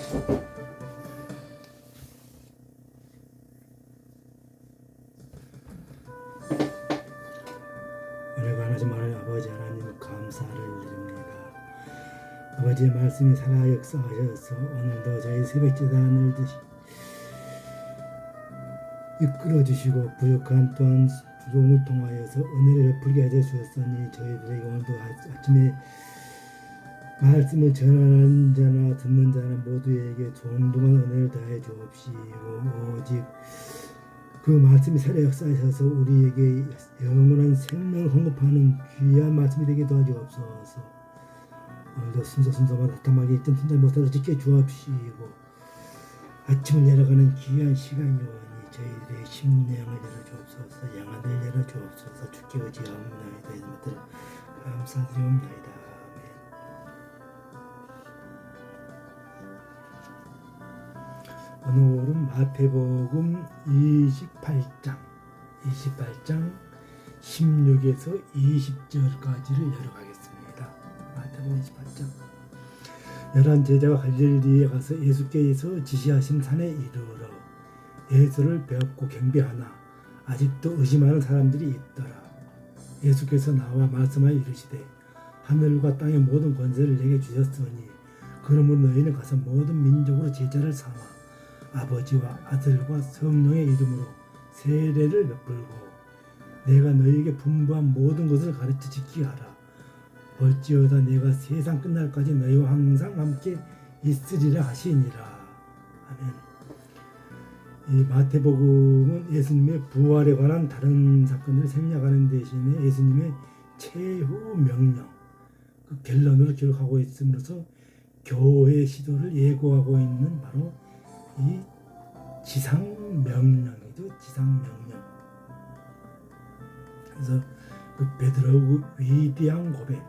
은혜가 하나님 아버지 하나님 감사를 드립니다. 아버지의 말씀이 살아 역사하셔서 오늘도 저희 새벽제단을 이끌어주시고 부족한 또한 주동을 통하여서 은혜를 베풀게 하여 주셨으니 저희들에게 오늘도 아침에 말씀을 전하는 자나 듣는 자나 모두에게 좋은 동안 은혜를 다해 주옵시고 오직 그 말씀이 살아 역사하셔서 우리에게 영원한 생명을 공급하는 귀한 말씀이 되게 도와주옵소서. 오늘도 순서마다 따뜻하게 있던 순자 못하도 지켜 주옵시고 아침을 내려가는 귀한 시간이오니 저희들의 심령을 열어주옵소서. 영안을 열어주옵소서. 주께 의지하옵나이다. 이것들을 감사드리옵나이다. 오늘은 마태복음 28장 16에서 20절까지를 열어가겠습니다. 마태복음 28장. 11 제자가 갈릴리에 가서 예수께서 지시하신 산에 이르러 예수를 배웠고 경배하나 아직도 의심하는 사람들이 있더라. 예수께서 나와 말씀하여 이르시되 하늘과 땅의 모든 권세를 내게 주셨으니 그러므로 너희는 가서 모든 민족으로 제자를 삼아 아버지와 아들과 성령의 이름으로 세례를 베풀고 내가 너희에게 분부한 모든 것을 가르쳐 지키게 하라. 볼지어다 내가 세상 끝날까지 너희와 항상 함께 있으리라 하시니라. 아멘. 이 마태복음은 예수님의 부활에 관한 다른 사건을 생략하는 대신에 예수님의 최후 명령, 그 결론으로 기록하고 있으면서 교회 시도를 예고하고 있는 바로 이 지상명령이죠. 지상명령. 그래서 그 베드로의 위대한 고백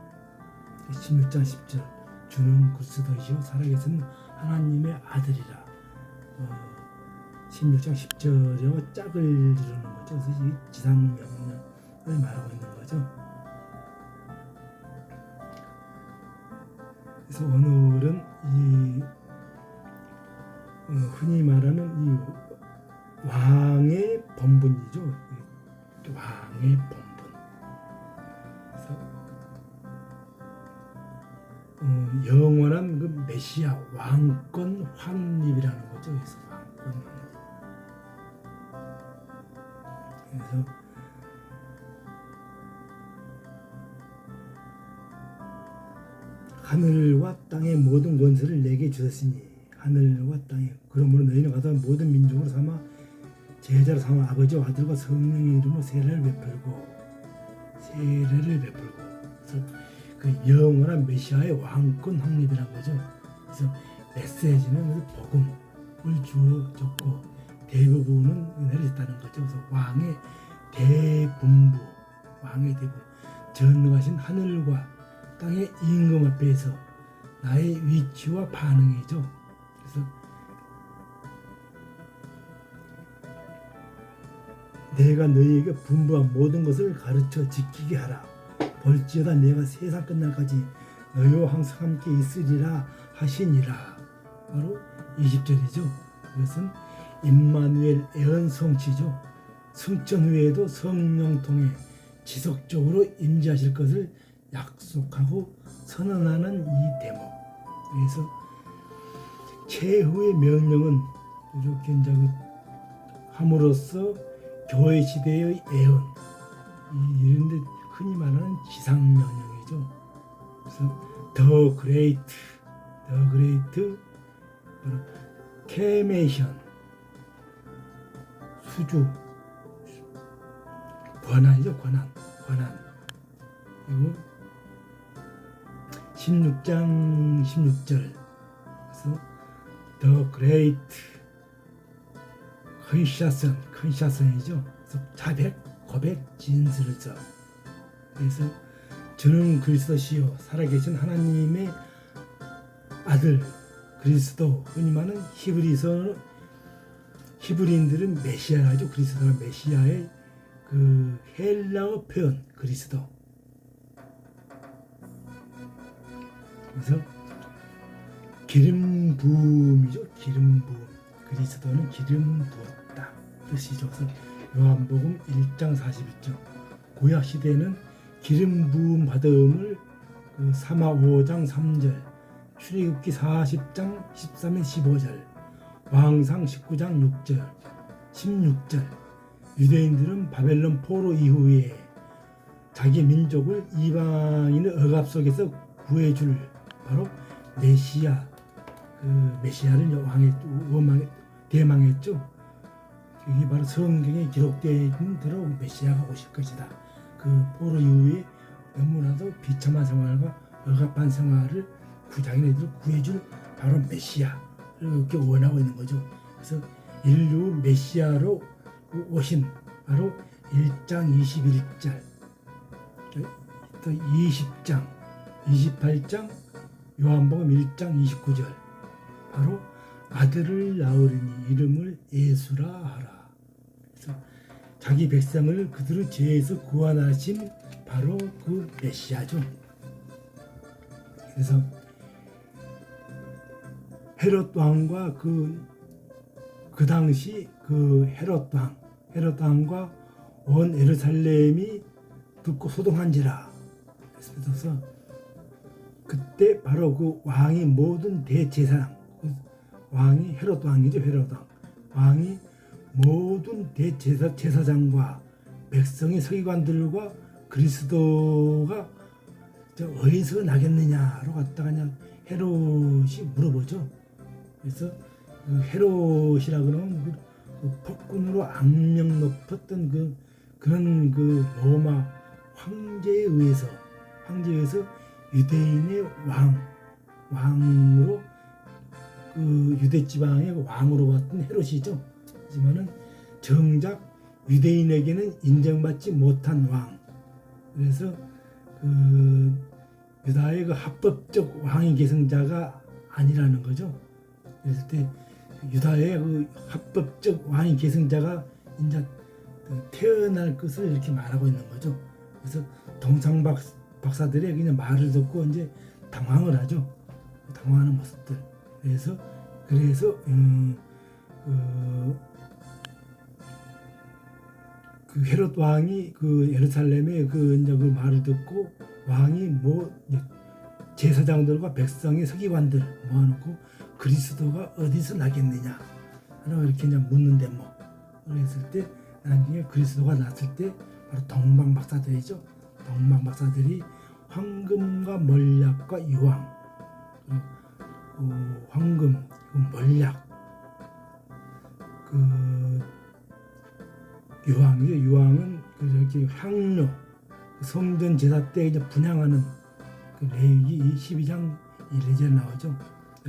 16장 10절 주는 그리스도이시오 살아계신 하나님의 아들이라. 16장 10절에와 짝을 이루는 거죠. 그래서 이 지상명령을 말하고 있는 거죠. 그래서 오늘은 이 흔히 말하는 이 왕의 본분이죠. 왕의 본분. 그래서 영원한 그 메시아 왕권 확립이라는 거죠. 그래서 왕권 확립. 그래서 하늘과 땅의 모든 권세를 내게 주셨으니 하늘과 땅에 그러므로 너희는 가서 모든 민족으로 삼아 제자로 삼아 아버지와 아들과 성령의 이름으로 세례를 베풀고 그래서 그 영원한 메시아의 왕권 확립이라는 거죠. 그래서 메시지는 복음을 주어졌고 대부분은 은혜를 줬다는 거죠. 그래서 왕의 대분부 전능하신 하늘과 땅의 임금 앞에서 나의 위치와 반응이죠. 그래서 내가 너희에게 분부한 모든 것을 가르쳐 지키게 하라. 볼지어다 내가 세상 끝날까지 너희와 항상 함께 있으리라 하시니라. 바로 20절이죠. 그것은 임마누엘 애언 성취죠. 승천 후에도 성령 통해 지속적으로 임재하실 것을 약속하고 선언하는 이 대목. 그래서 최후의 명령은 이렇게 이제 함으로써 교회 시대의 애언 이런데 흔히 말하는 지상명령이죠. 그래서 the great 케메이션 수주 권한이죠. 권한 그리고 16장 16절 그래서 the great 컨샤선이죠. 그래서 자백, 고백, 진술서. 그래서 주는 그리스도시요 살아계신 하나님의 아들 그리스도. 흔히 말하는 히브리인들은 메시아라죠. 그리스도가 메시아의 그 헬라어 표현 그리스도. 그래서 기름 부음이죠. 기름 부음. 그리스도는 기름 부었다 뜻이죠. 그래서 요한복음 1장 42절. 구약 시대는 기름 부음 받음을 그 사마 5장 3절, 출애굽기 40장 13절 15절, 왕상 19장 6절, 16절. 유대인들은 바벨론 포로 이후에 자기 민족을 이방인의 억압 속에서 구해줄 바로 메시아, 그 메시아를 대망했죠. 이게 바로 성경에 기록되어 있는 대로 메시아가 오실 것이다. 그 포로 이후에 너무나도 비참한 생활과 억압한 생활을 자기네들을 구해줄 바로 메시아를 이렇게 원하고 있는 거죠. 그래서 인류 메시아로 오신 바로 1장 21절, 또 20장, 28장, 요한복음 1장 29절, 바로 아들을 낳으리니 이름을 예수라 하라. 그래서 자기 백성을 그들의 죄에서 구원하신 바로 그 메시아죠. 그래서 헤롯 왕과 그 당시 그 헤롯 왕과 온 예루살렘이 듣고 소동한지라. 그래서 그때 바로 그 왕이 모든 대제사장, 왕이 헤롯 왕이죠. 헤롯 왕이 모든 대제사장과 백성의 서기관들과 그리스도가 어디서 나겠느냐로 갔다가 그냥 헤롯이 물어보죠. 그래서 그 헤롯이라 그러면 그 폭군으로 악명 높았던 그런 로마 황제에 의해서 유대인의 왕으로 그 유대 지방의 왕으로 왔던 헤롯이죠. 하지만은 정작 유대인에게는 인정받지 못한 왕. 그래서 그 유다의 그 합법적 왕위 계승자가 아니라는 거죠. 그랬을 때 유다의 그 합법적 왕위 계승자가 이제 태어날 것을 이렇게 말하고 있는 거죠. 그래서 동상 박사들의 그냥 말을 듣고 이제 당황을 하죠. 당황하는 모습들. 그래서 그 헤롯 왕이 그 예루살렘의 이제 그 말을 듣고 왕이 제사장들과 백성의 서기관들 모아놓고 그리스도가 어디서 나겠느냐 라고 이렇게 이제 묻는데 그랬을 때 나중에 그리스도가 났을 때 바로 동방 박사들이죠. 동방 박사들이 황금과 몰약과 유황, 황금, 몰약, 유황이죠. 유황은 이렇게 향료, 성전 제사 때 이제 분향하는 그 레위기 12장 1절에 나오죠.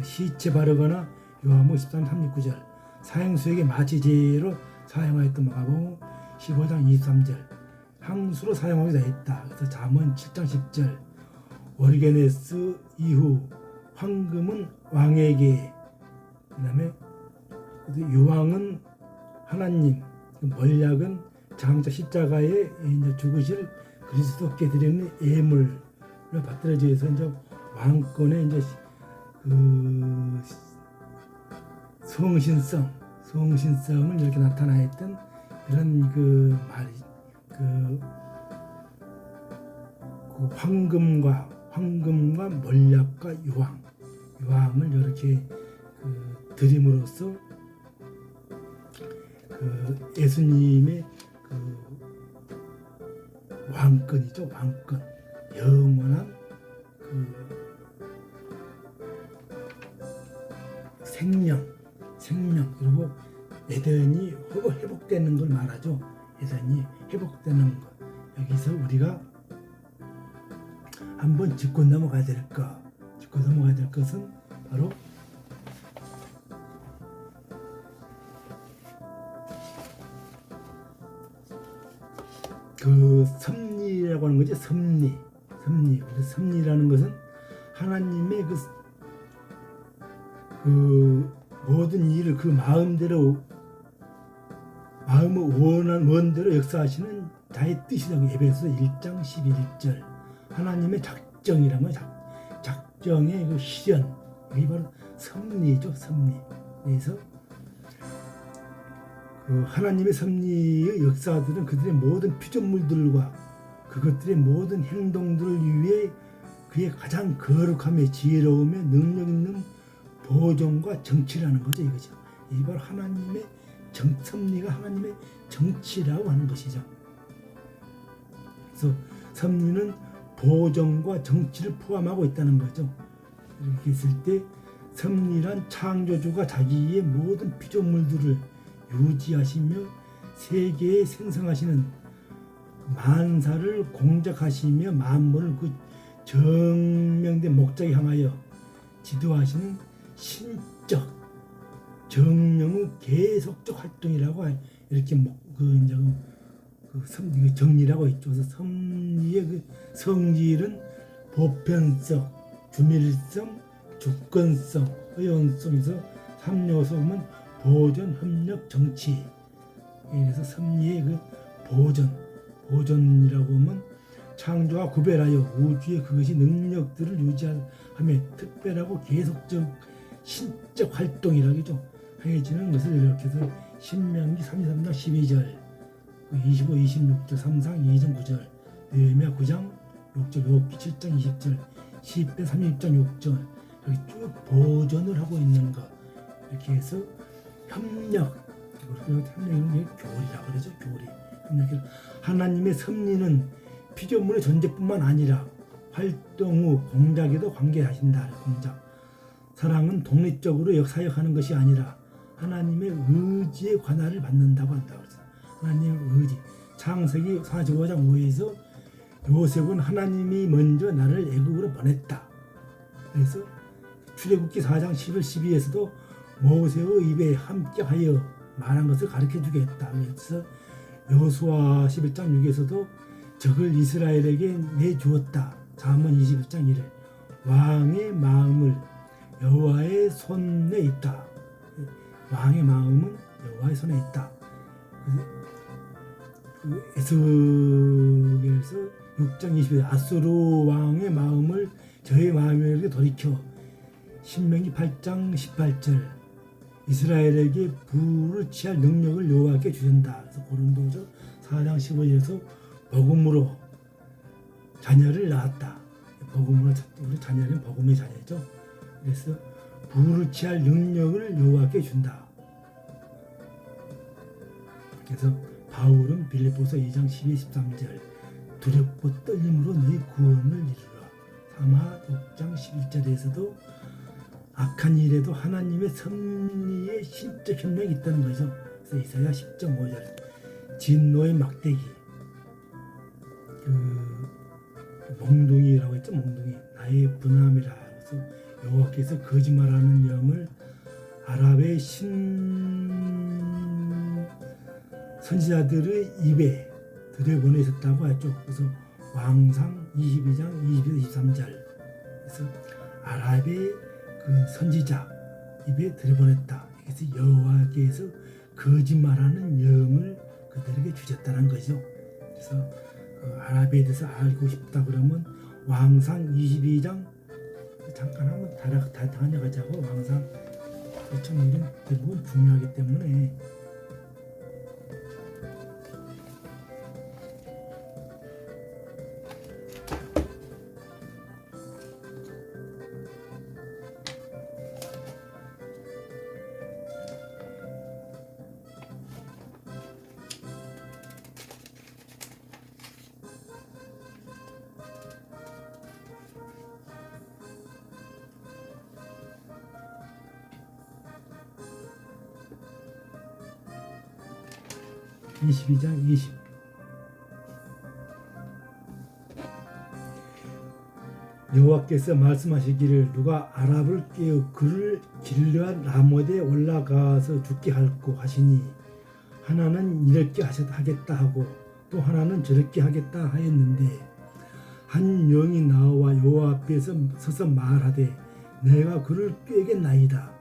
시체 바르거나 요한복음 13장 39절, 사형수에게 마취제로 사용하였던 마가복음 15장 23절, 항수로 사용하기도 했다. 그래서 잠언 7장 10절, 오르게네스 이후 황금은 왕에게, 그다음에 유황은 하나님, 몰약은 장차 십자가에 이제 죽으실 그리스도께 드리는 예물을 받들어지 위해서 이제 왕권의 이제 그 성신성을 이렇게 나타나했던 이런 그 말이 그 황금과 몰약과 유황을 이렇게 드림으로써 그 예수님의 그 왕권이죠. 왕권, 영원한 그 생명, 그리고 에덴이 회복되는 걸 말하죠. 에덴이 회복되는 것. 여기서 우리가 한번 짚고 넘어가야 될 것은 바로 그 섭리라고 하는 거죠. 섭리. 그래서 섭리라는 것은 하나님의 그 모든 일을 그 마음의 원대로 역사하시는 자의 뜻이라고. 에베소 1장 11절. 하나님의 작정이라면 작정의 그 실현, 이게 바로 섭리죠, 섭리. 그래서 그 하나님의 섭리의 역사들은 그들의 모든 피조물들과 그것들의 모든 행동들을 위해 그의 가장 거룩함에 지혜로움에 능력 있는 보존과 정치라는 거죠, 이거죠. 이 바로 하나님의 섭리가 하나님의 정치라고 하는 것이죠. 그래서 섭리는 보존과 정치를 포함하고 있다는 거죠. 이렇게 했을 때 섭리란 창조주가 자기의 모든 피조물들을 유지하시며 세계에 생성하시는 만사를 공작하시며 만물을 그 정명된 목적에 향하여 지도하시는 신적 정령의 계속적 활동이라고 이렇게 그 정리라고 있죠. 그래서 섭리의 그 성질은 보편성, 주밀성, 주권성, 의원성에서 3요소면 보존, 협력, 정치. 그래서 섭리의 그 보존이라고 하면 창조와 구별하여 우주의 그것이 능력들을 유지하며 특별하고 계속적 신적 활동이라고 하여지는 것을 이렇게 해서 신명기 33장 12절 25, 26절 3상 2장 9절 느헤미야 9장 6절 욥기 7장 20절 시편 36장 6절 이렇게 쭉 보존을 하고 있는 것 이렇게 해서 협력이 교리라고 그러죠. 교리 협력. 하나님의 섭리는 피조물의 존재뿐만 아니라 활동 후 공작에도 관계하신다. 공작. 사랑은 독립적으로 사역하는 것이 아니라 하나님의 의지의 관할을 받는다고 한다고 했어요. 하나님의 의지. 창세기 45장 5에서 요셉은 하나님이 먼저 나를 애국으로 보냈다. 그래서 출애굽기 4장 11, 12에서도 모세의 입에 함께하여 말한 것을 가르쳐주겠다. 그래서 여호수아 11장 6에서도 적을 이스라엘에게 내주었다. 잠언 21장 1에 왕의 마음을 여호와의 손에 있다. 왕의 마음은 여호와의 손에 있다. 그 에스겔서 6장 20에 아수르 왕의 마음을 저의 마음에게 돌이켜 신명기 8장 18절 이스라엘에게 부를 취할 능력을 여호와께 주신다. 그래서 고린도서 4장 15절에서 복음으로 자녀를 낳았다. 복음으로 우리 자녀는 복음의 자녀죠. 그래서 부를 취할 능력을 여호와께 준다. 그래서 바울은 빌립보서 2장 12, 13절 두렵고 떨림으로 너희 구원을 이루라. 사마 6장 11절에서도 악한 일에도 하나님의 섭리의 신적 협력이 있다는 거죠. 그래서 이사야 10장 5절 진노의 막대기 몽둥이라고 했죠. 몽둥이 나의 분함이라. 그래서 여호와께서 거짓말하는 영을 아랍의 선지자들의 입에 들여보내셨다고 하죠. 그래서 왕상 22장 22절 23절 그래서 아랍의 그 선지자 입에 들여보냈다. 그래서 여호와께서 거짓말하는 영을 그들에게 주셨다는 거죠. 그래서 아랍에 대해서 알고 싶다 그러면 왕상 22장 잠깐 한번 다녀가자고. 왕상 참 이런 대부분 중요하기 때문에 이 22장 20 여호와께서 말씀하시기를 누가 아랍을 깨어 그를 길르앗 라못에 올라가서 죽게 할고 하시니 하나는 이렇게 하겠다 하고 또 하나는 저렇게 하겠다 하였는데 한 영이 나와 여호와 앞에서 서서 말하되 내가 그를 꿰겠나이다.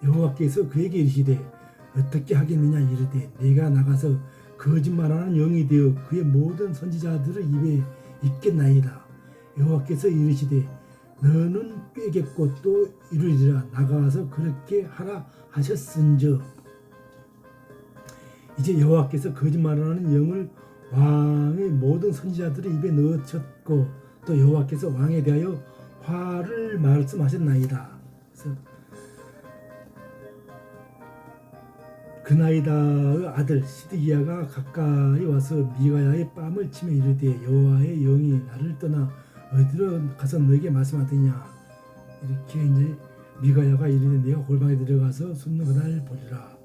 여호와께서 그에게 이르시되 어떻게 하겠느냐 이르되 내가 나가서 거짓말하는 영이 되어 그의 모든 선지자들의 입에 있겠나이다. 여호와께서 이르시되 너는 꾀겠고 또 이루리라. 나가서 그렇게 하라 하셨은즉. 이제 여호와께서 거짓말하는 영을 왕의 모든 선지자들의 입에 넣으셨고 또 여호와께서 왕에 대하여 화를 말씀하셨나이다. 그래서 그나이다의 아들 시드기야가 가까이 와서 미가야의 뺨을 치며 이르되 여호와의 영이 나를 떠나 어디로 가서 너에게 말씀하더냐. 이렇게 이제 미가야가 이르되 내가 골방에 들어가서 숨는 그날 보리라.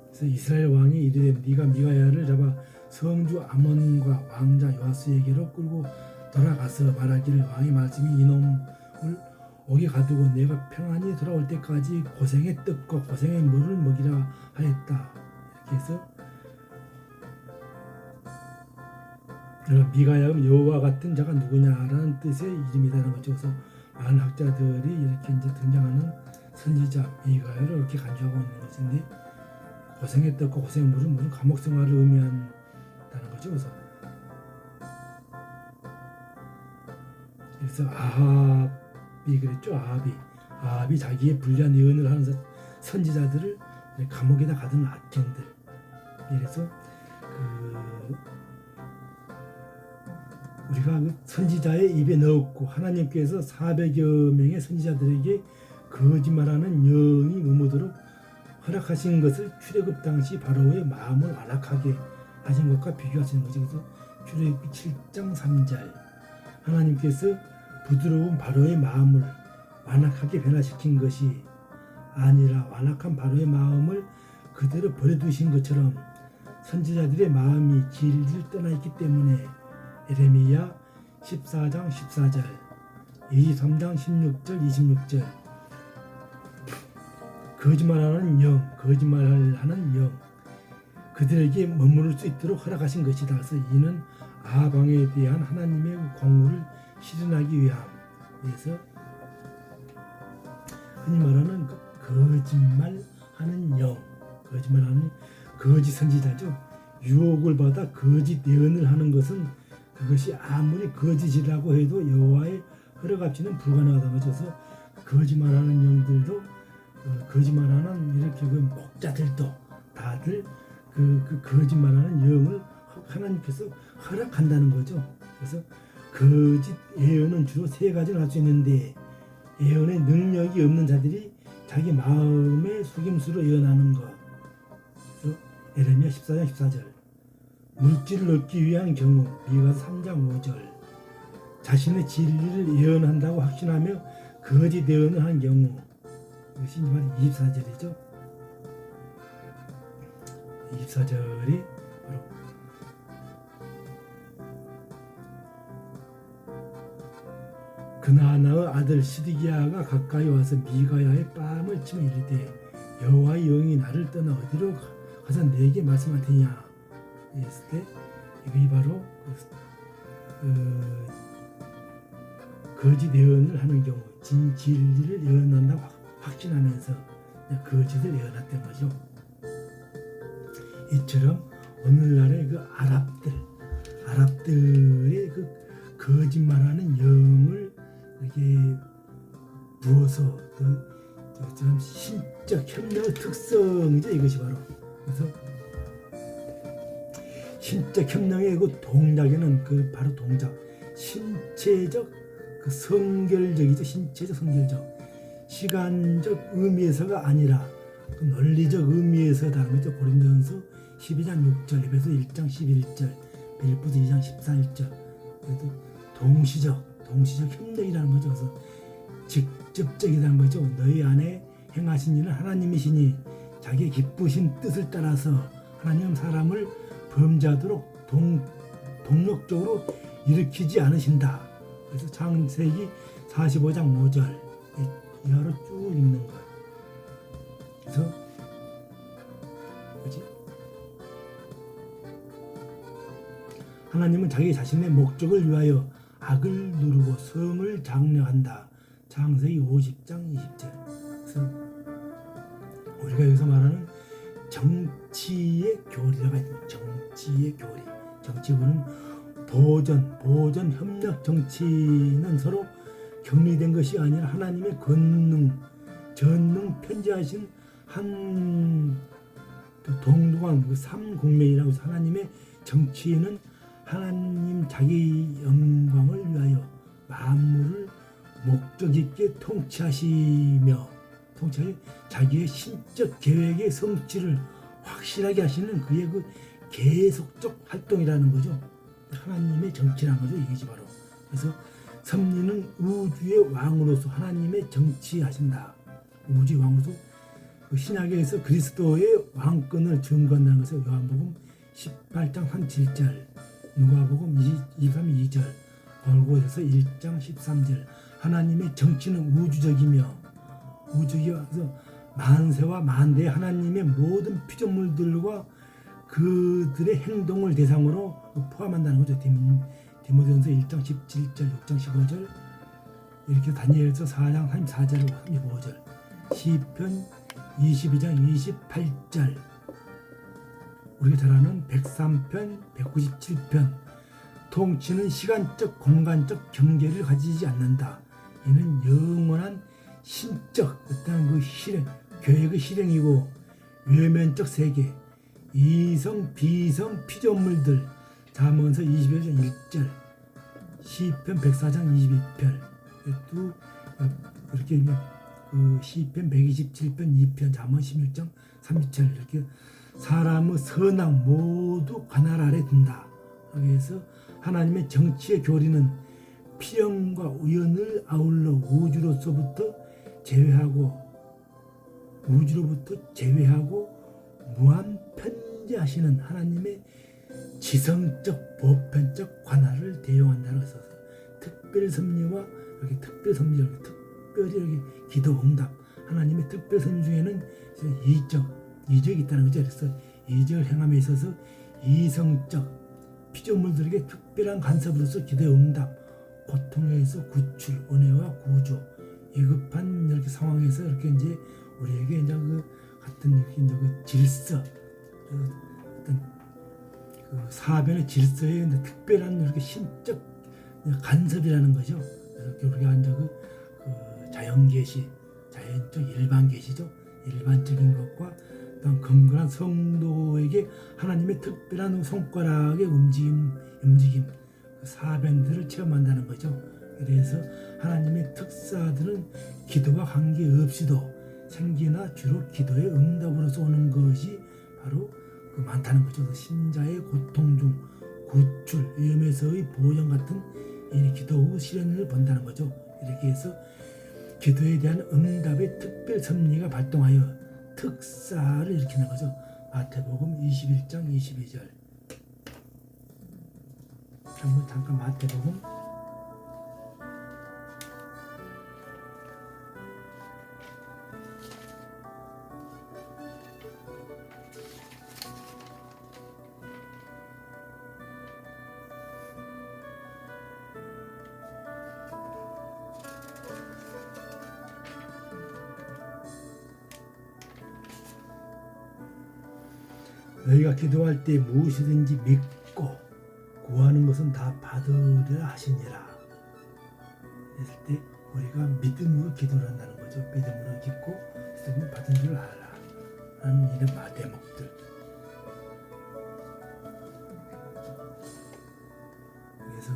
그래서 이스라엘 왕이 이르되 네가 미가야를 잡아 성주 아몬과 왕자 요아스에게로 끌고 돌아가서 말하기를 왕의 말씀이 이놈을 옥에 가두고 내가 평안히 돌아올 때까지 고생의 떡과 고생의 물을 먹이라 하였다. 이렇게 해서 미가야는 여호와 같은 자가 누구냐라는 뜻의 이름이라는 거죠. 그래서 많은 학자들이 이렇게 이제 등장하는 선지자 미가야를 이렇게 간주하고 있는 것인데 고생의 떡과 고생의 물은 감옥 생활을 의미한다는 거죠. 그래서 아합이 그랬죠. 아합이 자기의 불리한 예언을 하는 선지자들을 감옥에다 가두는 악행들. 그래서 우리가 선지자의 입에 넣었고 하나님께서 400여 명의 선지자들에게 거짓말하는 영이 넘어도록 허락하신 것을 출애굽 당시 바로의 마음을 완악하게 하신 것과 비교하시는 거죠. 그래서 출애굽기 7장 3절 하나님께서 부드러운 바로의 마음을 완악하게 변화시킨 것이 아니라 완악한 바로의 마음을 그대로 버려두신 것처럼 선지자들의 마음이 진리를 떠나 있기 때문에 예레미야 14장 14절 23장 16절 26절 거짓말하는 영 그들에게 머무를 수 있도록 허락하신 것이다. 그래서 이는 아방에 대한 하나님의 공의를 실현하기 위함에서 흔히 말하는 거짓말하는 영, 거짓말하는 거짓 선지자죠. 유혹을 받아 거짓 예언을 하는 것은 그것이 아무리 거짓이라고 해도 여호와의 허락 없이는 불가능하다고 해서 거짓말하는 영들도 거짓말하는 이렇게 목자들도 다들 그 거짓말하는 영을 하나님께서 허락한다는 거죠. 그래서 거짓 예언은 주로 세 가지를 할 수 있는데 예언의 능력이 없는 자들이 자기 마음의 속임수로 예언하는 것. 그래서 예레미야 14장 14절 물질을 얻기 위한 경우 미가서 3장 5절 자신의 진리를 예언한다고 확신하며 거짓 예언을 한 경우 이것이 바로 24절이죠. 24절이 바로 그나나의 아들 시드기야가 가까이 와서 미가야의 뺨을 치며 이르되 여호와의 영이 나를 떠나 어디로 가서 내게 말씀하더냐 했을 때 이것이 바로 거짓 예언을 하는 경우 진리를 예언한다고 확신하면서 거짓을 예언했던 거죠. 이처럼 오늘날의 그 아랍들의 그 거짓말하는 영을 이렇게 부어서 좀 신적 협력의 특성이죠. 이것이 바로 그래서 신적 협력의 그 동작에는 그 바로 동작 신체적 그 성결적이죠. 신체적 성결적 시간적 의미에서가 아니라 그 논리적 의미에서다는 거죠. 고린도전서 12장 6절, 에베소 1장 11절, 빌립보서 2장 14절. 그래도 동시적 협력이라는 거죠. 그래서 직접적이라는 거죠. 너희 안에 행하신 일은 하나님이시니 자기의 기쁘신 뜻을 따라서 하나님은 사람을 범죄하도록 동력적으로 일으키지 않으신다. 그래서 창세기 45장 5절 이하로 쭉 읽는 거예요. 그래서 하나님은 자기 자신의 목적을 위하여 악을 누르고 성을 장려한다. 창세기 50장 20절. 그래서 우리가 여기서 말하는 정치의 교리라고 해요. 정치의 교리. 정치부는 보전 협력 정치는 서로 격리된 것이 아니라 하나님의 권능, 전능 편지하신 한 동등한 그 삼국면이라고 해서 하나님의 정치에는 하나님 자기 영광을 위하여 만물을 목적 있게 통치하시며 자기의 신적 계획의 성취를 확실하게 하시는 그의 그 계속적 활동이라는 거죠. 하나님의 정치라는 거죠. 이것이 바로. 그래서 섭리는 우주의 왕으로서 하나님의 정치하신다. 우주의 왕으로서 그 신약에서 그리스도의 왕권을 증거한다는 것을 요한복음 18장 37절, 누가복음 23장 2절, 골고새서 1장 13절. 하나님의 정치는 우주적이며 그래서 만세와 만대의 하나님의 모든 피조물들과 그들의 행동을 대상으로 포함한다는 거죠. 디모데전서 1장 17절, 6장 15절, 이렇게 다니엘서 4장 34절, 35절, 시편 22장 28절, 우리가 잘 아는 103편, 197편. 통치는 시간적, 공간적 경계를 가지지 않는다. 이는 영원한 신적 어떤 그 실행, 계획의 실행이고 외면적 세계, 이성, 비성, 피조물들. 잠언서 21장 1절, 시편 104장 22편, 또 이렇게 그 시편 127편 2편, 잠언 16장 30절. 이렇게 사람의 선악 모두 관할 아래 든다. 그래서 하나님의 정치의 교리는 필연과 우연을 아울러 우주로부터 제외하고 무한 편재하시는 하나님의 지성적 보편적 관할을 대용한다고 해서 특별 섭리와 이렇게 특별 섭리, 특별히 이렇게 기도 응답, 하나님의 특별 섭리 중에는 이적이 있다는 거죠. 그래서 이적을 행함에 있어서 이성적 피조물들에게 특별한 간섭으로서 기도의 응답, 고통에서 구출, 은혜와 구조, 위급한 이렇게 상황에서 이렇게 이제 우리에게 이제 그 같은 이렇게 이제 그 질서, 어떤 그 사변의 질서에 특별한 이렇게 신적 간섭이라는 거죠. 이렇게 우리가 이제 그 자연 계시, 자연적 일반 계시죠. 일반적인 것과 어떤 건강한 성도에게 하나님의 특별한 손가락의 움직임, 그 사변들을 체험한다는 거죠. 그래서 하나님의 특사들은 기도와 관계없이도 생기나 주로 기도의 응답으로서 오는 것이 바로 그 많다는 거죠. 신자의 고통 중 구출, 위험에서의 보영 같은 이 기도 후 실현을 본다는 거죠. 이렇게 해서 기도에 대한 응답의 특별 섭리가 발동하여 특사를 일으키는 거죠. 마태복음 21장 22절. 한번 잠깐 마태복음 너희가 기도할 때 무엇이든지 믿고 구하는 것은 다 받으려 하시니라. 했을 때 우리가 믿음으로 기도를 한다는 거죠. 믿음으로 믿고 믿음으로 받은 줄 알아 라는 이런 대목들. 그래서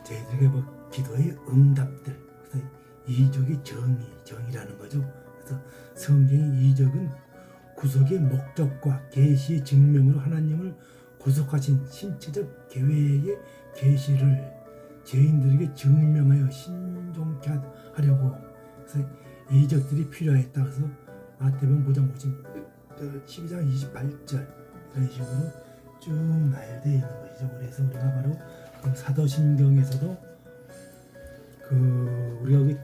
저희들에게 뭐 기도의 응답들, 그래서 이적의 정의라는 거죠. 그래서 성경의 이적은 구속의 목적과 계시의 증명으로 하나님을 구속하신 신체적 계획의 계시를 죄인들에게 증명하여 신종케 하려고, 그래서 이적들이 필요했다. 그래서 마태복음 5장 12장 28절 이런 식으로 쭉 나열되어 있는 것이죠. 그래서 우리가 바로 그 사도신경에서도 그 우리가 그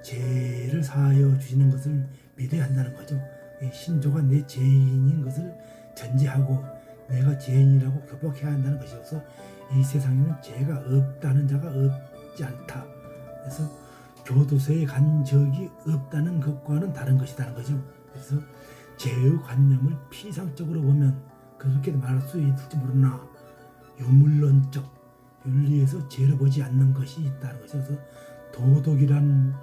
죄를 사하여 주시는 것을 믿어야 한다는 거죠. 신조가 내 죄인인 것을 전제하고 내가 죄인이라고 교복해야 한다는 것이어서 이 세상에는 죄가 없다는 자가 없지 않다. 그래서 교도소에 간 적이 없다는 것과는 다른 것이라는 거죠. 그래서 죄의 관념을 피상적으로 보면 그렇게 말할 수 있을지 모르나 유물론적 윤리에서 죄를 보지 않는 것이 있다는 거죠. 그래서 도덕이란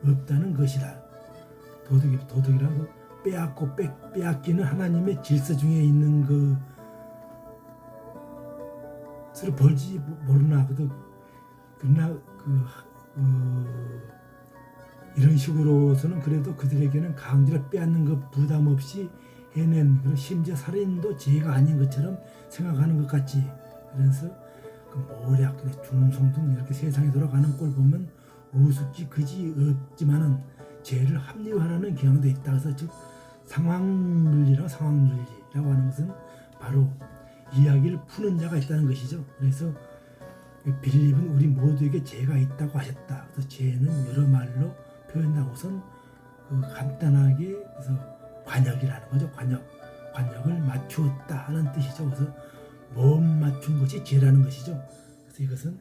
없다는 것이다. 도덕이란 거 빼앗고 빼앗기는 하나님의 질서 중에 있는 것을 벌지 모르나 그러나 이런 식으로서는 그래도 그들에게는 강제로 빼앗는 것 부담 없이 해낸, 심지어 살인도 죄가 아닌 것처럼 생각하는 것 같지. 그래서 모략, 중성등 이렇게 세상에 돌아가는 꼴 보면 우습지 그지 없지만은 죄를 합리화하는 경향도 있다. 그래서 즉 상황윤리라고 하는 것은 바로 이야기를 푸는 자가 있다는 것이죠. 그래서 빌립은 우리 모두에게 죄가 있다고 하셨다. 그래서 죄는 여러 말로 표현하고선 간단하게 그래서 관역이라는 거죠. 관역을 맞추었다 하는 뜻이죠. 그래서 못 맞춘 것이 죄라는 것이죠. 그래서 이것은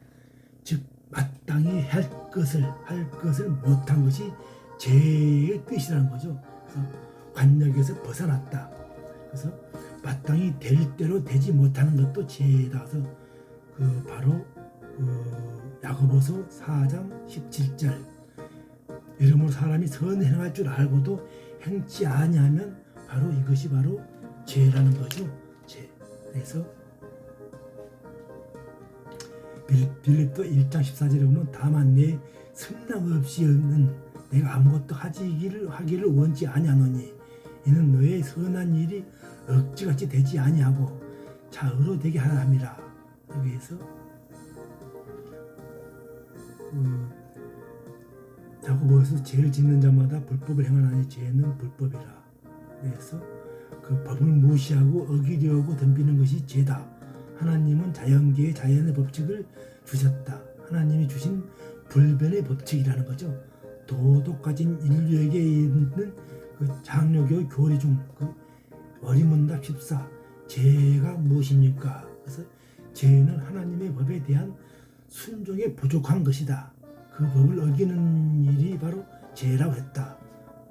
즉 마땅히 할 것을 못한 것이 죄의 뜻이라는 거죠. 그래서 관역에서 벗어났다. 그래서 마땅히 될 대로 되지 못하는 것도 죄다. 그래서 바로 야고보서 4장 17절 이러므로 사람이 선을 행할 줄 알고도 행치 아니하면 바로 이것이 바로 죄라는 거죠. 죄. 그래서 빌립도 1장 14절에 보면 다만 내 승낙 없이는 내가 아무것도 하기를 원치 아니하노니 이는 너의 선한 일이 억지같이 되지 아니하고 자의로 되게 하라 함이라. 여기에서 야고보에서 죄를 짓는 자마다 불법을 행하나니 죄는 불법이라. 그래서 그 법을 무시하고 어기려고 덤비는 것이 죄다. 하나님은 자연계의 자연의 법칙을 주셨다. 하나님이 주신 불변의 법칙이라는 거죠. 도덕 가진 인류에게 있는 장로교 교리 중 어리문답 14 죄가 무엇입니까? 그래서 죄는 하나님의 법에 대한 순종에 부족한 것이다. 그 법을 어기는 일이 바로 죄라고 했다.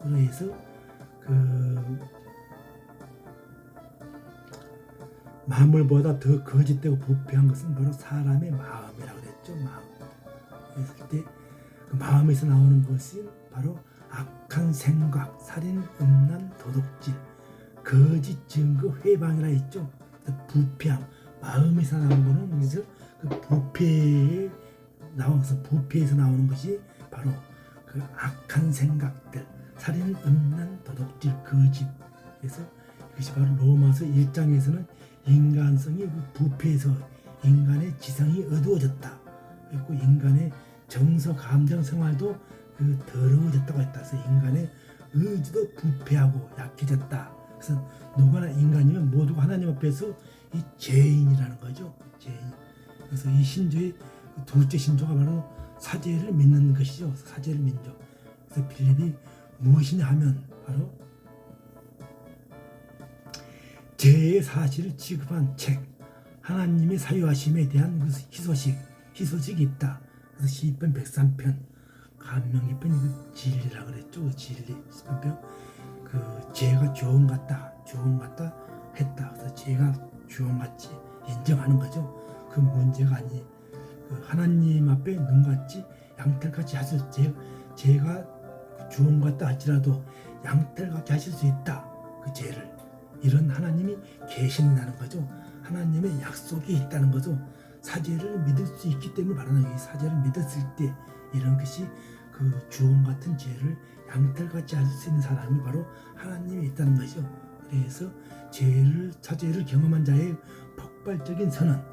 그래서 만물보다 더 거짓되고 부패한 것은 바로 사람의 마음이라고 그랬죠. 마음. 그랬을 때 그 마음에서 나오는 것이 바로 악한 생각, 살인, 음란, 도둑질, 거짓 증거, 회방이라 했죠. 부패함, 마음에서 나오는 거는 그래서 부패에서 나오는 것이 바로 그 악한 생각들, 살인, 음란, 도둑질, 거짓. 그래서 이것이 바로 로마서 1장에서는 인간성이 부패해서 인간의 지성이 어두워졌다. 그리고 인간의 정서, 감정, 생활도 더러워졌다고 했다. 그래서 인간의 의지도 부패하고 약해졌다. 그래서 누구나 인간이면 모두가 하나님 앞에서 이 죄인이라는 거죠. 죄인. 그래서 이 신조의 둘째 신조가 바로 사죄를 믿는 것이죠. 사죄를 민족. 그래서 빌립이 무엇이냐 하면 바로 죄의 사실을 취급한 책, 하나님의 사유하심에 대한 희소식이 있다. 그래서 시편 103편, 감명 깊은 진리라 그랬죠. 진리. 시편 죄가 주원 같다 했다. 그래서 죄가 주원 같이 인정하는 거죠. 그 문제가 아니. 하나님 앞에 눈같이 양털같이 하실 죄가 주원 같다 할지라도 양털같이 하실 수 있다. 그 죄를. 이런 하나님이 계신다는 거죠. 하나님의 약속이 있다는 거죠. 사죄를 믿을 수 있기 때문에 바로 이 사죄를 믿었을 때 이런 것이 주원 같은 죄를 양털같이 할 수 있는 사람이 바로 하나님이 있다는 것이죠. 그래서 사죄를 경험한 자의 폭발적인 선언,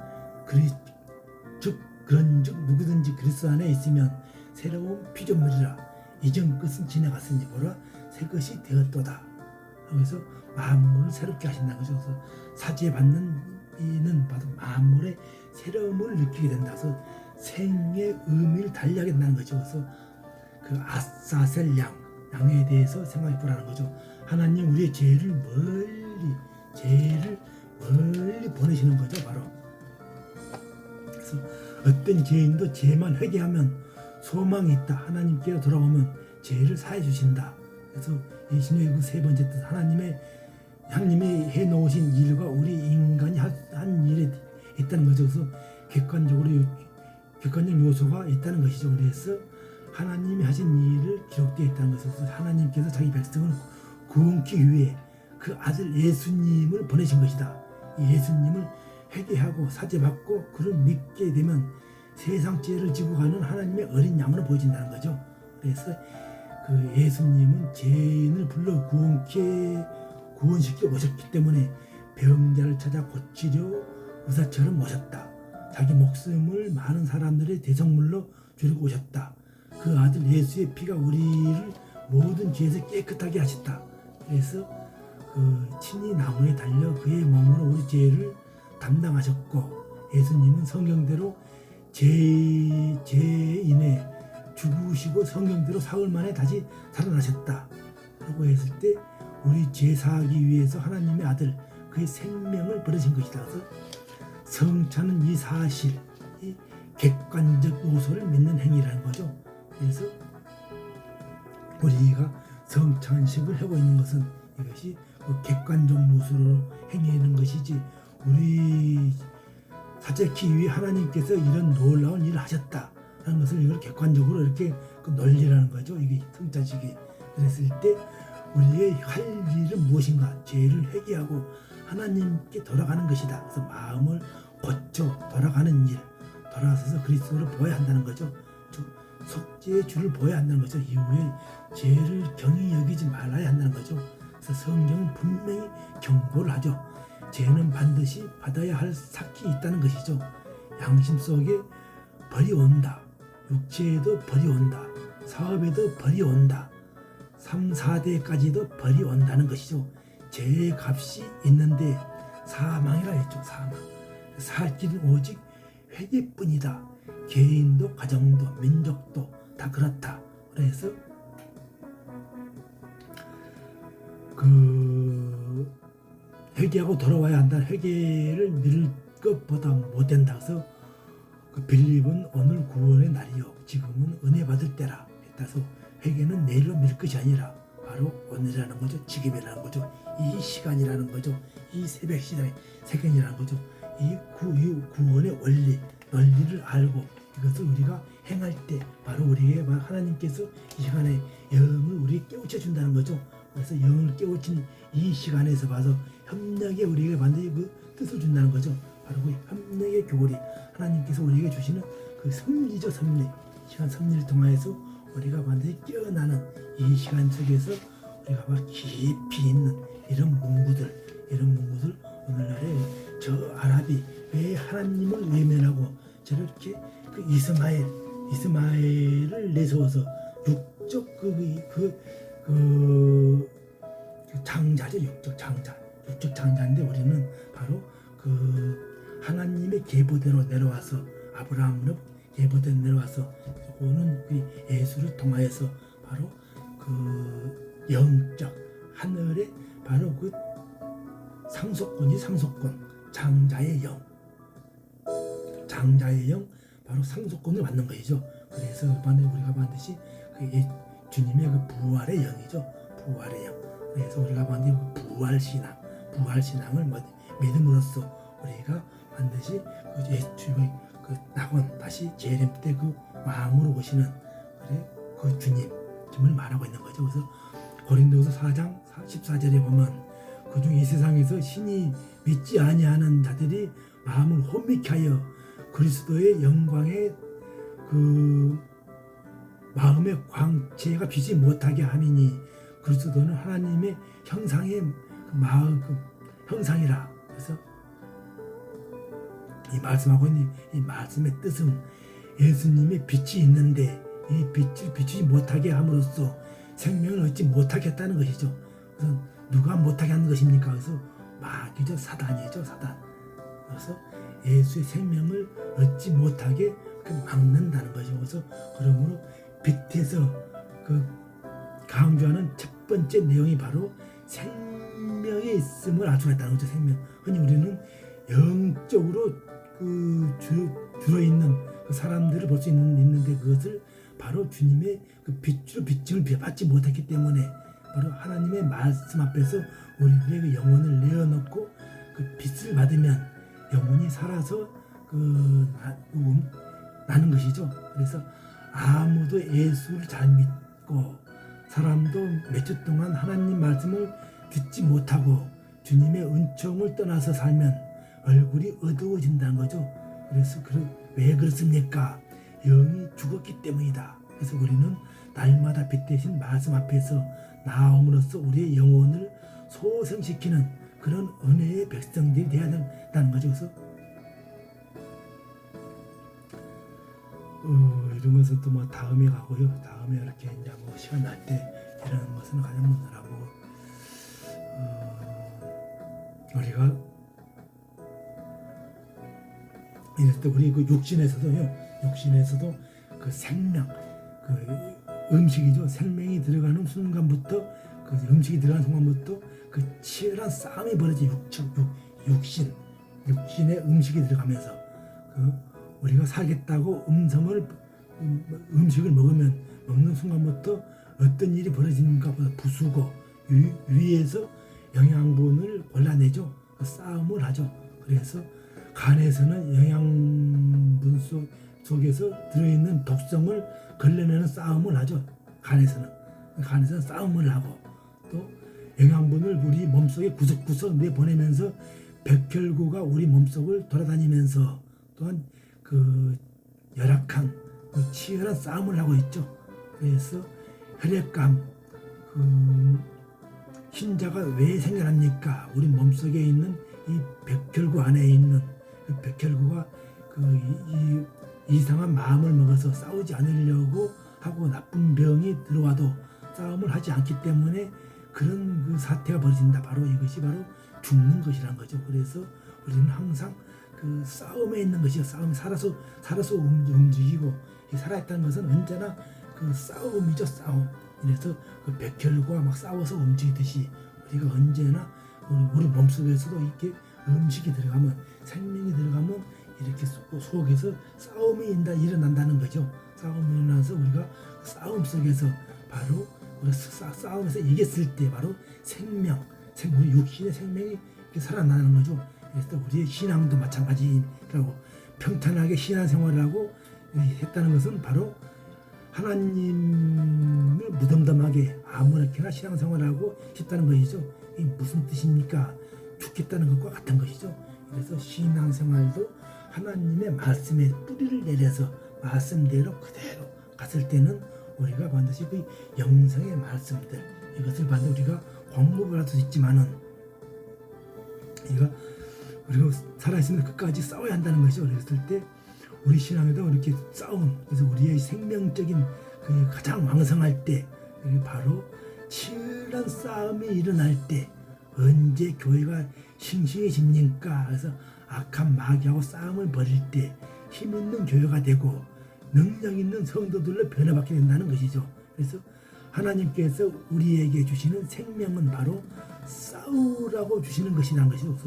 그런즉 누구든지 그리스도 안에 있으면 새로운 피조물이라. 이전 것은 지나갔으니 보라 새 것이 되었도다. 그래서 만물을 새롭게 하신다는 거죠. 그래서 사죄 받는 이는 바로 만물의 새로움을 느끼게 된다. 그래서 생의 의미를 달리하게 된다는 거죠. 그래서 아사셀 양에 대해서 생각해 보라는 거죠. 하나님 우리의 죄를 멀리 보내시는 거죠. 바로. 그래서 어떤 죄인도 죄만 회개하면 소망이 있다. 하나님께로 돌아오면 죄를 사해 주신다. 그래서 이 신약의 세 번째 뜻, 하나님이 해놓으신 일과 우리 인간이 한 일에 있다는 거죠. 그래서 객관적 요소가 있다는 것이죠. 그래서 하나님이 하신 일을 기록되어 있다는 것은 하나님께서 자기 백성을 구원케 위해 그 아들 예수님을 보내신 것이다. 이 예수님을 회개하고 사죄받고 그를 믿게 되면 세상 죄를 지고 가는 하나님의 어린 양으로 보여진다는 거죠. 그래서 그 예수님은 죄인을 불러 구원시켜 오셨기 때문에 병자를 찾아 고치려 의사처럼 오셨다. 자기 목숨을 많은 사람들의 대성물로 주려고 오셨다. 그 아들 예수의 피가 우리를 모든 죄에서 깨끗하게 하셨다. 그래서 그 친히 나무에 달려 그의 몸으로 우리 죄를 담당하셨고, 예수님은 성경대로 죄인의 죽으시고 성경대로 사흘 만에 다시 살아나셨다 라고 했을 때 우리 죄 사하기 위해서 하나님의 아들 그의 생명을 버리신 것이다. 그래서 성찬은 이 사실, 이 객관적 요소를 믿는 행위라는 거죠. 그래서 우리가 성찬식을 하고 있는 것은 이것이 그 객관적 요소로 행위하는 것이지, 우리 사죄하기 위해 하나님께서 이런 놀라운 일을 하셨다라는 것을 이걸 객관적으로 이렇게 그 논리라는 거죠. 이게 성찬식이. 그랬을 때 우리의 할 일은 무엇인가? 죄를 회개하고 하나님께 돌아가는 것이다. 그래서 마음을 고쳐 돌아가는 일, 돌아서서 그리스도를 보아야 한다는 거죠. 속죄의 주를 보아야 한다는 거죠. 이후에 죄를 경히 여기지 말아야 한다는 거죠. 그래서 성경은 분명히 경고를 하죠. 죄는 반드시 받아야 할 삭이 있다는 것이죠. 양심 속에 벌이 온다. 육체에도 벌이 온다. 사업에도 벌이 온다. 3, 4대까지도 벌이 온다는 것이죠. 죄의 값이 있는데 사망이라 했죠. 사망. 살 길은 오직 회개뿐이다. 개인도 가정도 민족도 다 그렇다. 그래서 그 회개하고 돌아와야 한다. 회개를 미룰 것보다 못 된다. 그래서 그 빌립은 오늘 구원의 날이요 지금은 은혜 받을 때라 했다서 회개는 내일로 미룰 것이 아니라 바로 오늘이라는 거죠. 지금이라는 거죠. 이 시간이라는 거죠. 이 새벽 시간이라는 거죠. 이 구원의 논리를 알고 이것을 우리가 행할 때 바로 우리에게 하나님께서 이 시간에 영을 우리에게 깨우쳐 준다는 거죠. 그래서 영을 깨우친 이 시간에서 봐서 협력에 우리에게 반드시 그 뜻을 준다는 거죠. 바로 그 협력의 교리, 하나님께서 우리에게 주시는 그 섭리죠. 섭리. 시간 섭리를 통하여서 우리가 반드시 깨어나는 이 시간 속에서 우리가 바로 깊이 있는 이런 문구들 오늘날에 저 아랍이 왜 하나님을 외면하고 저렇게 그 이스마엘을 내세워서 육적 장자죠. 육적 장자인데 우리는 바로 그 하나님의 계보대로 내려와서 아브라함으로 계보대로 내려와서 그거는 그 예수를 통하여서 바로 그 영적 하늘의 바로 그 상속권 장자의 영 바로 상속권을 받는 것이죠. 그래서 우리가 반드시 주님의 그 부활의 영이죠. 부활의 영. 그래서 우리가 반드시 부활신앙을 믿음으로써 우리가 반드시 주님의 그 낙원 다시 재림 때 그 왕으로 오시는 그 주님을 말하고 있는 거죠. 그래서 고린도서 4장 14절에 보면 그중 이 세상에서 신이 믿지 아니하는 자들이 마음을 혼미케 하여 그리스도의 영광에 그 마음의 광채가 비지 못하게 함이니 그리스도는 하나님의 형상의 형상이라. 그래서 이 말씀하고 있는 이 말씀의 뜻은 예수님의 빛이 있는데 이 빛을 비추지 못하게 함으로써 생명을 얻지 못하게 했다는 것이죠. 그래서 누가 못하게 하는 것입니까? 그래서 마귀죠. 사단이죠. 사단. 그래서 예수의 생명을 얻지 못하게 막는다는 것이죠. 그래서 그러므로 빛에서 그 강조하는 첫 번째 내용이 바로 생명에 있음을 알 수가 있다는 거죠. 생명. 흔히 우리는 영적으로 주로 있는 그 사람들을 볼 수 있는데 그것을 바로 주님의 그 빛을 받지 못했기 때문에 바로 하나님의 말씀 앞에서 우리들의 그 영혼을 내어놓고 그 빛을 받으면 영혼이 살아서 나는 것이죠. 그래서 아무도 예수를 잘 믿고 사람도 몇 주 동안 하나님 말씀을 듣지 못하고 주님의 은총을 떠나서 살면 얼굴이 어두워진다는 거죠. 그래서 왜 그렇습니까? 영이 죽었기 때문이다. 그래서 우리는 날마다 빛 대신 말씀 앞에서 나옴으로써 우리의 영혼을 소생시키는 그런 은혜의 백성들이 되어야 된다는 거죠. 그래서 이런 것은 또 뭐 다음에 가고요. 다음에 이렇게 이제 뭐 시간 날 때 이런 것은 가장 못하고 우리가 이럴 때 우리 그 육신에서도 그 생명, 그 음식이죠. 생명이 들어가는 순간부터 그 음식이 들어가는 순간부터 그 치열한 싸움이 벌어져 육신의 음식이 들어가면서 그 우리가 살겠다고 음식을 먹는 순간부터 어떤 일이 벌어지는가 보다 부수고 위에서 영양분을 골라내죠. 그 싸움을 하죠. 그래서 간에서는 영양분 속에서 들어있는 독성을 걸러내는 싸움을 하죠. 간에서는 싸움을 하고 또 영양분을 우리 몸속에 구석구석 내보내면서 백혈구가 우리 몸속을 돌아다니면서 또한 그 열악한 그 치열한 싸움을 하고 있죠. 그래서 혈액감, 그 흰자가 왜 생겨납니까? 우리 몸속에 있는 이 백혈구 안에 있는 그 백혈구가 이 이상한 마음을 먹어서 싸우지 않으려고 하고 나쁜 병이 들어와도 싸움을 하지 않기 때문에 그런 그 사태가 벌어진다. 바로 이것이 바로 죽는 것이라는 거죠. 그래서 우리는 항상 그 싸움에 있는 것이요. 싸움이 살아서 움직이고 살아있다는 것은 언제나 그 싸움이죠. 싸움. 그래서 그 백혈구가 막 싸워서 움직이듯이 우리가 언제나 우리 몸속에서도 이렇게 음식이 들어가면 생명이 들어가면 이렇게 속에서 싸움이 일어난다는 거죠. 싸움이 일어나서 우리가 싸움 속에서 바로 우리가 싸움에서 이겼을 때 바로 우리 육신의 생명이 이렇게 살아나는 거죠. 그래서 우리의 신앙도 마찬가지라고 평탄하게 신앙생활을 하고 했다는 것은 바로 하나님을 무덤덤하게 아무렇게나 신앙생활하고 싶다는 것이죠. 이게 무슨 뜻입니까? 죽겠다는 것과 같은 것이죠. 그래서 신앙생활도 하나님의 말씀에 뿌리를 내려서 말씀대로 그대로 갔을 때는 우리가 반드시 그 영성의 말씀들 이것을 반드시 우리가 공부를 할 수 있지만은 우리가 살아있으면 끝까지 싸워야 한다는 것이죠. 그랬을 때 우리 신앙에도 이렇게 싸움, 그래서 우리의 생명적인 그 가장 왕성할 때 바로 치열한 싸움이 일어날 때 언제 교회가 싱싱해집니까? 그래서 악한 마귀하고 싸움을 벌일 때 힘있는 교회가 되고 능력 있는 성도들로 변화받게 된다는 것이죠. 그래서 하나님께서 우리에게 주시는 생명은 바로 싸우라고 주시는 것이라는 것이죠.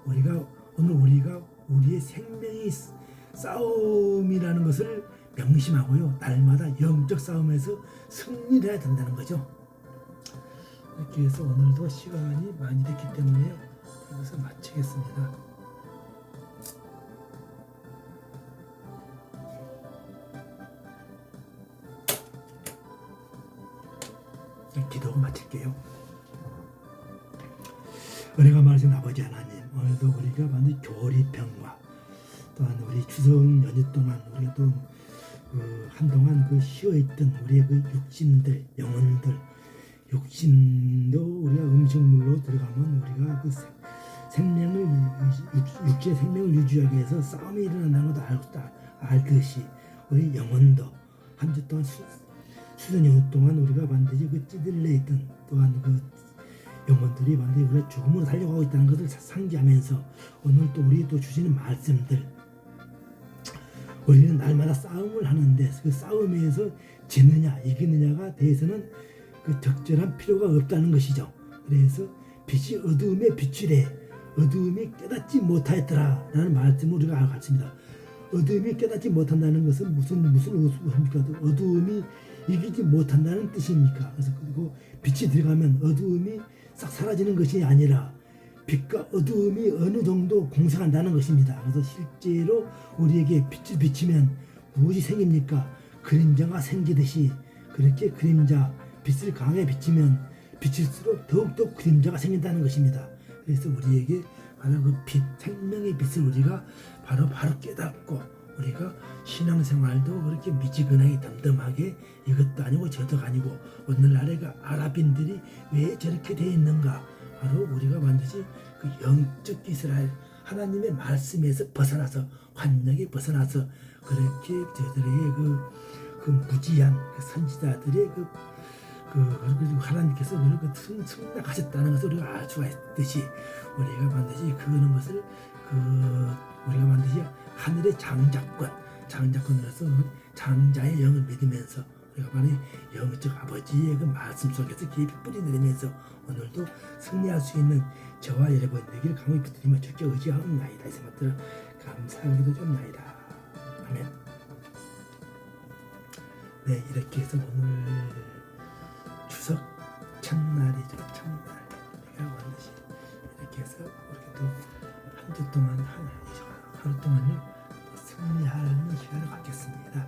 그래서 우리가 우리의 생명이 싸움이라는 것을 명심하고요. 날마다 영적 싸움에서 승리를 해야 된다는 거죠. 이렇게 해서 오늘도 시간이 많이 됐기 때문에 여기서 마치겠습니다. 기도하고 마칠게요. 은혜가 많으신 아버지 하나님, 오늘도 우리가 받는 교리평화 또한 우리 추석 연휴 동안 우리가 또 한동안 쉬어있던 우리의 그 육신들, 영혼들, 육신도 우리가 음식물로 들어가면 우리가 그 육체의 생명을 유지하기 위해서 싸움이 일어난다는 것도 알듯이 우리 영혼도 한 주 동안 수전 연휴 동안 우리가 반드시 찌들려 있던 또한 영혼들이 반드시 우리가 죽음으로 달려가고 있다는 것을 상기하면서 오늘 또 우리 또 주시는 말씀들 우리는 날마다 싸움을 하는데 그 싸움에서 지느냐 이기느냐가 대해서는 그 적절한 필요가 없다는 것이죠. 그래서 빛이 어두움에 비추래 어두움이 깨닫지 못하였더라 라는 말씀을 우리가 알았습니다. 어두움이 깨닫지 못한다는 것은 무슨 의미입니까? 어두움이 이기지 못한다는 뜻입니까? 그래서 그리고 빛이 들어가면 어두움이 싹 사라지는 것이 아니라 빛과 어두움이 어느 정도 공생한다는 것입니다. 그래서 실제로 우리에게 빛을 비치면 무엇이 생깁니까? 그림자가 생기듯이 그렇게 그림자 빛을 강하게 비치면 비칠수록 더욱더 그림자가 생긴다는 것입니다. 그래서 우리에게 바로 그 빛, 생명의 빛을 우리가 바로 깨닫고 우리가 신앙생활도 그렇게 미지근하게 덤덤하게 이것도 아니고 저도 아니고 오늘날의 그 아랍인들이 왜 저렇게 되어 있는가, 바로 우리가 반드시 그 영적 이스라엘 하나님의 말씀에서 벗어나서 환락에 벗어나서 그렇게 저들에게 그 무지한 그 선지자들의 그리고 하나님께서 그렇게 승낙하셨다는 것을 우리가 알 수가 있듯이 우리가 반드시 그런 것을 우리가 반드시 하늘의 장자권으로서 장자의 영을 믿으면서 우리가 바로 영적 아버지의 그 말씀 속에서 깊이 뿌리내리면서 오늘도 승리할 수 있는 저와 여러분 되기를 강하게 부탁드리며 주께 의지하옵나이다. 이 생각들을 감사하기도 줍나이다. 아멘. 네, 이렇게 해서 오늘 추석 첫날이죠. 첫날 우리가 반드시 이렇게 해서 우리도 한 주 동안 하루 동안요 승리하는 시간을 갖겠습니다.